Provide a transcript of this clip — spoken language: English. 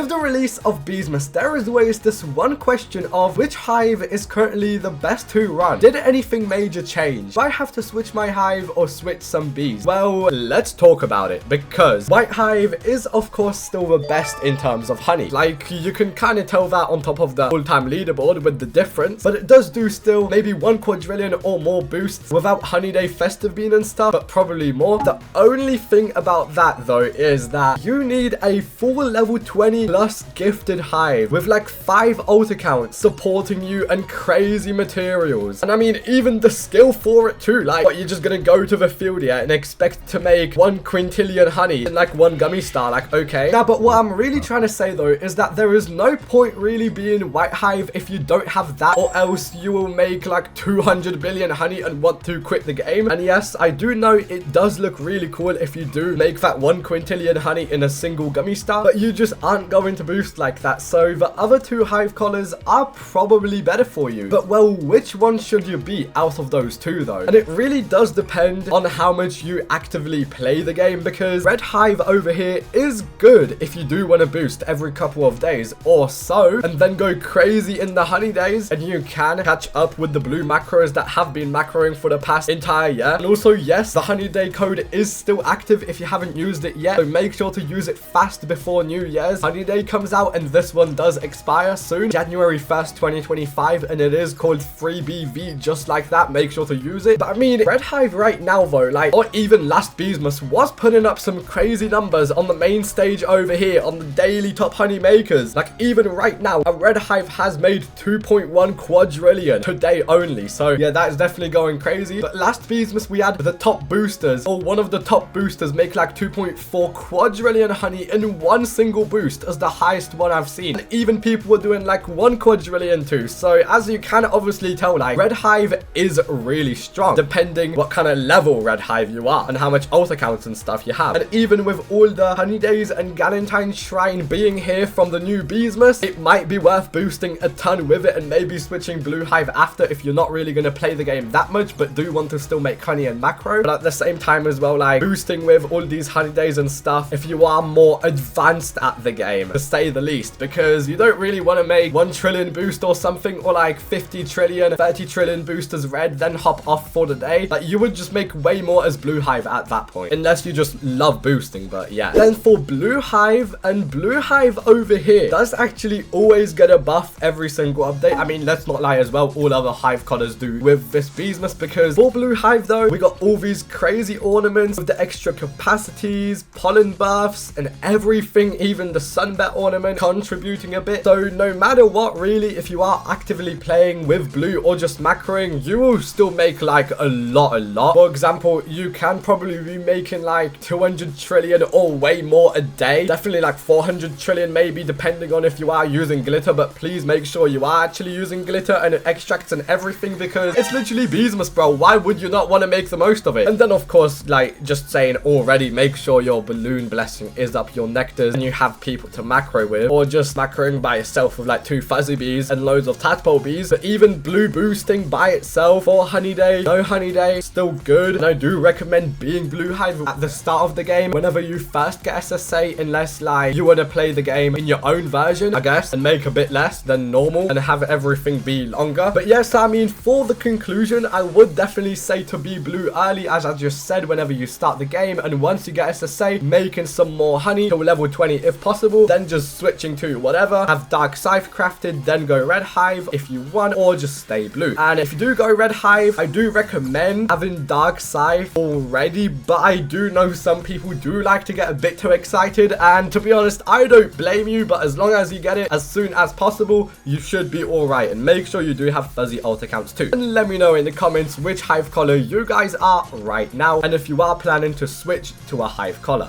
with the release of Beesmas, there is always this one question of which hive is currently the best to run. Did anything major change? Do I have to switch my hive or switch some bees? Well, let's talk about it, because white hive is of course still the best in terms of honey. Like, you can kind of tell that on top of the full-time leaderboard with the difference, but it does do still maybe 1 quadrillion or more boosts without honey day festive bean and stuff, but probably more. The only thing about that though is that you need a full level 20 plus gifted hive with like 5 ult accounts supporting you and crazy materials. And I mean, even the skill for it too. Like, what, you're just gonna go to the field here and expect to make 1 quintillion honey in like 1 gummy star? Like, okay. Now, but what I'm really trying to say though is that there is no point really being white hive if you don't have that, or else you will make like 200 billion honey and want to quit the game. And yes, I do know it does look really cool if you do make that 1 quintillion honey in a single gummy star, but you just aren't going to boost like that. So the other 2 hive collars are probably better for you. But well, which one should you be out of those 2 though? And it really does depend on how much you actively play the game, because red hive over here is good if you do want to boost every couple of days or so and then go crazy in the honey days, and you can catch up with the blue macros that have been macroing for the past entire year. And also, yes, the honey day code is still active if you haven't used it yet, so make sure to use it fast before New Year's. Honey day comes out and this one does expire soon, January 1st 2025, and it is called 3BV just like that. Make sure to use it. But I mean, red hive right now though, like, or even last Beesmas was putting up some crazy numbers on the main stage over here on the daily top honey makers. Like, even right now a red hive has made 2.1 quadrillion today only. So yeah, that is definitely going crazy. But last Beesmas we had the top boosters, or one of the top boosters, make like 2.4 quadrillion honey in 1 single boost as the highest one I've seen. And even people were doing like 1 quadrillion too. So as you can obviously tell, like, red hive is really strong depending what kind of level red hive you are and how much ult accounts and stuff you have. And even with all the honey days and Galentine's shrine being here from the new Beesmas, it might be worth boosting a ton with it and maybe switching blue hive after if you're not really going to play the game that much but do want to still make honey and macro. But at the same time as well, like, boosting with all these honey days and stuff if you are more advanced at the game, to say the least, because you don't really want to make 1 trillion boost or something, or like 50 trillion, 30 trillion boost as red, then hop off for the day. Like, you would just make way more as blue hive at that point, unless you just love boosting. But yeah, then for blue hive, and blue hive over here does actually always get a buff every single update. I mean, let's not lie as well, all other hive collars do with this Beesmas, because for blue hive though, we got all these crazy ornaments with the extra capacities, pollen buffs and everything, even the sunbet ornament contributing a bit. So no matter what really, if you are actively playing with blue or just macroing, you will still make like a lot. For example, you can probably be making like 200 trillion or way more a day, definitely like 400 trillion maybe, depending on if you are using glitter. But please make sure you are actually using glitter and extracts and everything, because it's literally Beesmas, bro. Why would you not want to make the most of it? And then of course, like, just saying already, make sure your balloon blessing is up your nectars and you have people to macro with, or just macroing by yourself with like 2 fuzzy bees and loads of tadpole bees. But even blue boosting by itself for honey day, no honey day, still good. And I do recommend being blue hive at the start of the game whenever you first get SSA, unless like you want to play the game in your own version, I guess, and make a bit less than normal and have everything be longer. But yes, I mean, for the conclusion, I would definitely say to be blue early, as I just said, whenever you start the game, and once you get SSA, making some more honey to level 20 if possible, then just switching to whatever, have dark scythe crafted, then go red hive if you want, or just stay blue. And if you do go red hive, I do recommend having dark scythe already, but I do know some people do like to get a bit too excited, and to be honest, I don't blame you. But as long as you get it as soon as possible, you should be alright. And make sure you do have fuzzy alt accounts too. And let me know in the comments which hive collar you guys are right now, and if you are planning to switch to a hive collar.